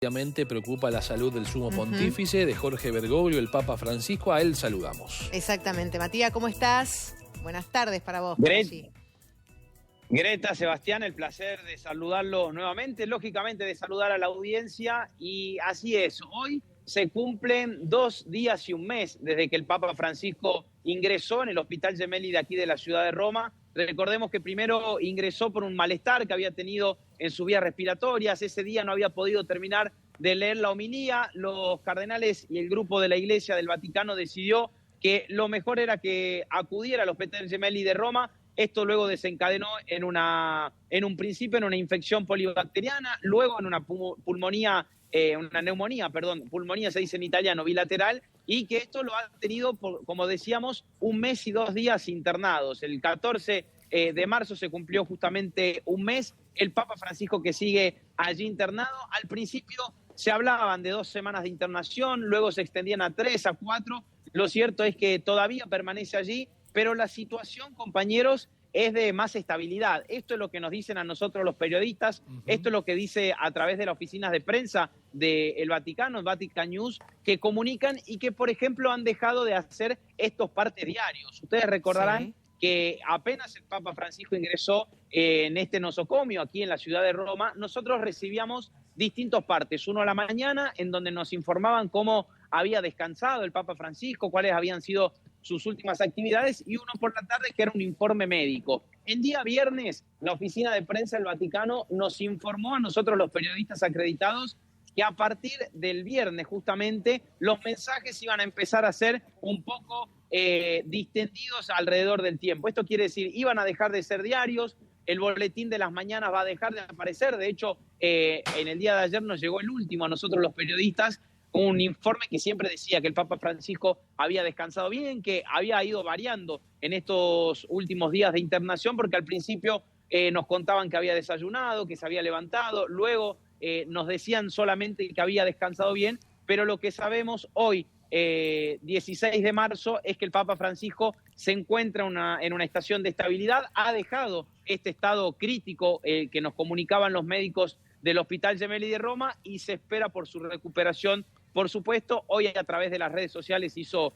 Obviamente preocupa la salud del sumo pontífice, de Jorge Bergoglio, el Papa Francisco. A él saludamos. Exactamente. Matías, ¿cómo estás? Buenas tardes para vos. Greta, Sebastián, el placer de saludarlos nuevamente, lógicamente de saludar a la audiencia, y así es, hoy se cumplen 2 días y un mes desde que el Papa Francisco ingresó en el Hospital Gemelli de aquí de la ciudad de Roma. Recordemos que primero ingresó por un malestar que había tenido en sus vías respiratorias. Ese día no había podido terminar de leer la homilía. Los cardenales y el grupo de la Iglesia del Vaticano decidió que lo mejor era que acudiera al Hospital Gemelli de Roma. Esto luego desencadenó en un principio en una infección polibacteriana, luego en una pulmonía se dice en italiano, bilateral, y que esto lo ha tenido, como decíamos, 1 mes y 2 días internados. El 14 de marzo se cumplió justamente 1 mes. El Papa Francisco, que sigue allí internado, al principio se hablaban de 2 semanas de internación, luego se extendían a 3, a 4. Lo cierto es que todavía permanece allí, pero la situación, compañeros, es de más estabilidad. Esto es lo que nos dicen a nosotros los periodistas, esto es lo que dice a través de las oficinas de prensa del Vaticano, Vatican News, que comunican y que, por ejemplo, han dejado de hacer estos partes diarios. Ustedes recordarán que apenas el Papa Francisco ingresó en este nosocomio aquí en la ciudad de Roma, nosotros recibíamos distintos partes. Uno a la mañana, en donde nos informaban cómo había descansado el Papa Francisco, cuáles habían sido sus últimas actividades, y uno por la tarde, que era un informe médico. El día viernes, la oficina de prensa del Vaticano nos informó a nosotros, los periodistas acreditados, que a partir del viernes justamente los mensajes iban a empezar a ser un poco distendidos alrededor del tiempo. Esto quiere decir, iban a dejar de ser diarios, el boletín de las mañanas va a dejar de aparecer. De hecho, en el día de ayer nos llegó el último a nosotros los periodistas, un informe que siempre decía que el Papa Francisco había descansado bien, que había ido variando en estos últimos días de internación, porque al principio nos contaban que había desayunado, que se había levantado, luego nos decían solamente que había descansado bien, pero lo que sabemos hoy, 16 de marzo, es que el Papa Francisco se encuentra en una estación de estabilidad, ha dejado este estado crítico que nos comunicaban los médicos del Hospital Gemelli de Roma, y se espera por su recuperación. Por supuesto, hoy a través de las redes sociales hizo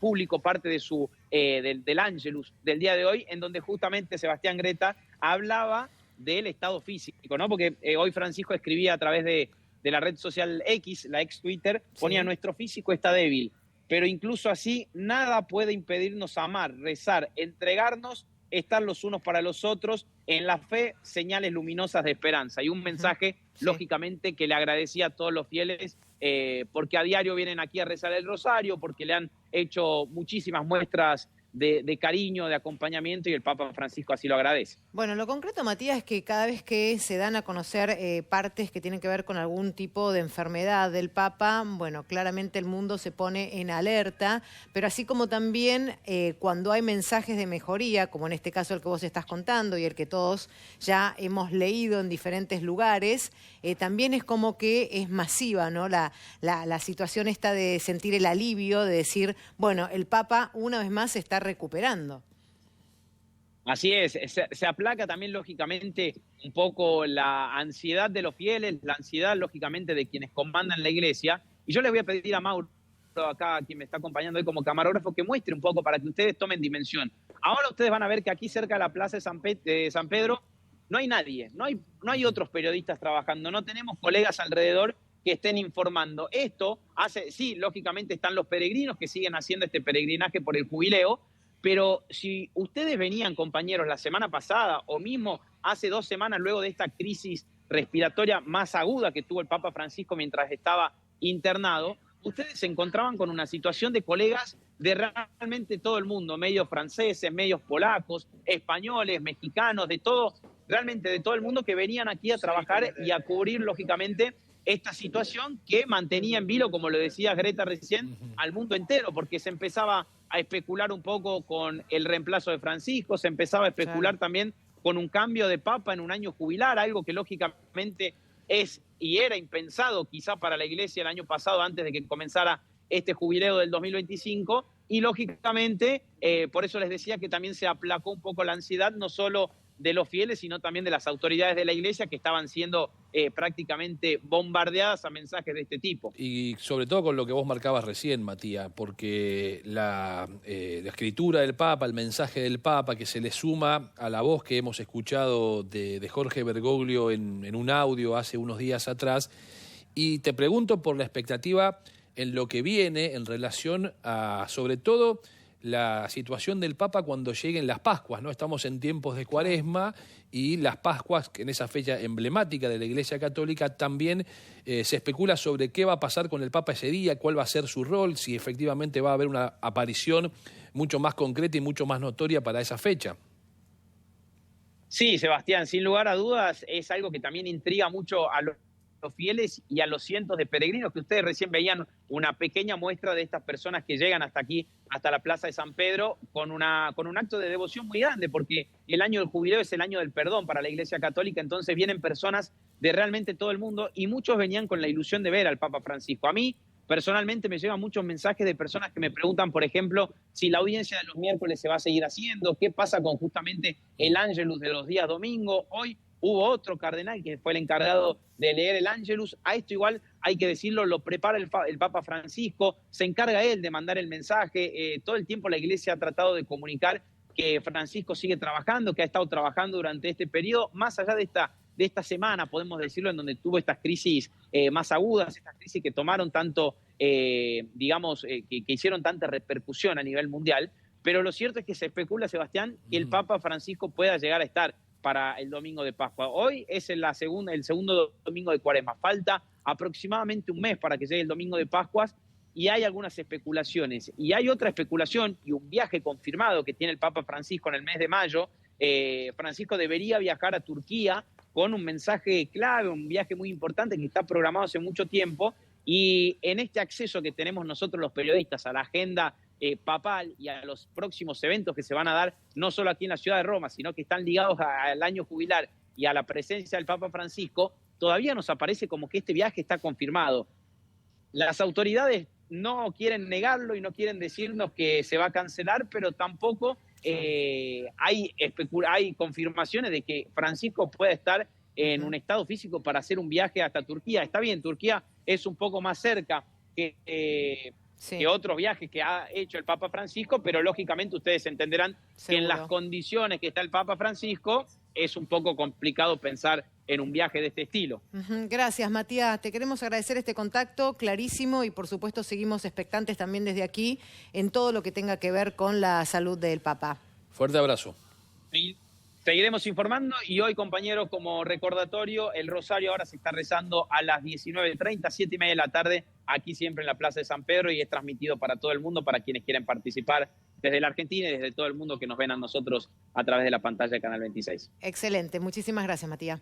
público parte de su del Ángelus del día de hoy, en donde justamente Sebastián, Greta, hablaba del estado físico, ¿no? Porque hoy Francisco escribía a través de la red social X, la ex Twitter, ponía: nuestro físico está débil, pero incluso así nada puede impedirnos amar, rezar, entregarnos, estar los unos para los otros, en la fe, señales luminosas de esperanza. Y un mensaje, lógicamente, que le agradecía a todos los fieles, porque a diario vienen aquí a rezar el rosario, porque le han hecho muchísimas muestras de cariño, de acompañamiento, y el Papa Francisco así lo agradece. Bueno, lo concreto, Matías, es que cada vez que se dan a conocer partes que tienen que ver con algún tipo de enfermedad del Papa, bueno, claramente el mundo se pone en alerta, pero así como también cuando hay mensajes de mejoría, como en este caso el que vos estás contando y el que todos ya hemos leído en diferentes lugares, también es como que es masiva, ¿no? La situación esta de sentir el alivio, de decir, bueno, el Papa una vez más se está recuperando. Así es, se aplaca también lógicamente un poco la ansiedad de los fieles, la ansiedad lógicamente de quienes comandan la iglesia. Y yo les voy a pedir a Mauro, acá, quien me está acompañando hoy como camarógrafo, que muestre un poco para que ustedes tomen dimensión. Ahora ustedes van a ver que aquí cerca de la plaza de San Pedro no hay nadie, no hay otros periodistas trabajando, no tenemos colegas alrededor que estén informando. Esto hace, sí, lógicamente están los peregrinos que siguen haciendo este peregrinaje por el jubileo, pero si ustedes venían, compañeros, la semana pasada o mismo hace 2 semanas, luego de esta crisis respiratoria más aguda que tuvo el Papa Francisco mientras estaba internado, ustedes se encontraban con una situación de colegas de realmente todo el mundo, medios franceses, medios polacos, españoles, mexicanos, de todo, realmente de todo el mundo, que venían aquí a trabajar y a cubrir, lógicamente, esta situación que mantenía en vilo, como lo decía Greta recién, al mundo entero, porque se empezaba a especular un poco con el reemplazo de Francisco, se empezaba a especular también con un cambio de papa en un año jubilar, algo que lógicamente es y era impensado quizá para la iglesia el año pasado, antes de que comenzara este jubileo del 2025, y lógicamente por eso les decía que también se aplacó un poco la ansiedad, no solo de los fieles, sino también de las autoridades de la iglesia, que estaban siendo prácticamente bombardeadas a mensajes de este tipo. Y sobre todo con lo que vos marcabas recién, Matías, porque la escritura del Papa, el mensaje del Papa, que se le suma a la voz que hemos escuchado de Jorge Bergoglio en un audio hace unos días atrás. Y te pregunto por la expectativa en lo que viene en relación a, sobre todo, la situación del Papa cuando lleguen las Pascuas, ¿no? Estamos en tiempos de Cuaresma y las Pascuas, que en esa fecha emblemática de la Iglesia Católica, también se especula sobre qué va a pasar con el Papa ese día, cuál va a ser su rol, si efectivamente va a haber una aparición mucho más concreta y mucho más notoria para esa fecha. Sí, Sebastián, sin lugar a dudas es algo que también intriga mucho a los fieles y a los cientos de peregrinos que ustedes recién veían una pequeña muestra de estas personas que llegan hasta aquí, hasta la Plaza de San Pedro, con un acto de devoción muy grande, porque el año del jubileo es el año del perdón para la Iglesia Católica, entonces vienen personas de realmente todo el mundo y muchos venían con la ilusión de ver al Papa Francisco. A mí, personalmente, me llegan muchos mensajes de personas que me preguntan, por ejemplo, si la audiencia de los miércoles se va a seguir haciendo, qué pasa con justamente el Ángelus de los días domingo. Hoy hubo otro cardenal que fue el encargado de leer el Ángelus. A esto igual hay que decirlo, lo prepara el Papa Francisco, se encarga él de mandar el mensaje. Todo el tiempo la Iglesia ha tratado de comunicar que Francisco sigue trabajando, que ha estado trabajando durante este periodo, más allá de esta semana, podemos decirlo, en donde tuvo estas crisis más agudas, estas crisis que tomaron tanto, que hicieron tanta repercusión a nivel mundial. Pero lo cierto es que se especula, Sebastián, que el Papa Francisco pueda llegar a estar para el domingo de Pascua. Hoy es el segundo domingo de Cuaresma. Falta aproximadamente un mes para que llegue el domingo de Pascuas y hay algunas especulaciones. Y hay otra especulación y un viaje confirmado que tiene el Papa Francisco en el mes de mayo. Francisco debería viajar a Turquía con un mensaje clave, un viaje muy importante que está programado hace mucho tiempo. Y en este acceso que tenemos nosotros los periodistas a la agenda papal y a los próximos eventos que se van a dar, no solo aquí en la ciudad de Roma, sino que están ligados al año jubilar y a la presencia del Papa Francisco, todavía nos aparece como que este viaje está confirmado. Las autoridades no quieren negarlo y no quieren decirnos que se va a cancelar, pero tampoco hay confirmaciones de que Francisco pueda estar en un estado físico para hacer un viaje hasta Turquía. Está bien, Turquía es un poco más cerca que otros viajes que ha hecho el Papa Francisco, pero lógicamente ustedes entenderán que en las condiciones que está el Papa Francisco es un poco complicado pensar en un viaje de este estilo. Gracias, Matías. Te queremos agradecer este contacto clarísimo y por supuesto seguimos expectantes también desde aquí en todo lo que tenga que ver con la salud del Papa. Fuerte abrazo. Sí. Seguiremos informando y hoy, compañeros, como recordatorio, el Rosario ahora se está rezando a las 19:30, 7:30 de la tarde, aquí siempre en la Plaza de San Pedro y es transmitido para todo el mundo, para quienes quieren participar desde la Argentina y desde todo el mundo que nos ven a nosotros a través de la pantalla de Canal 26. Excelente, muchísimas gracias, Matías.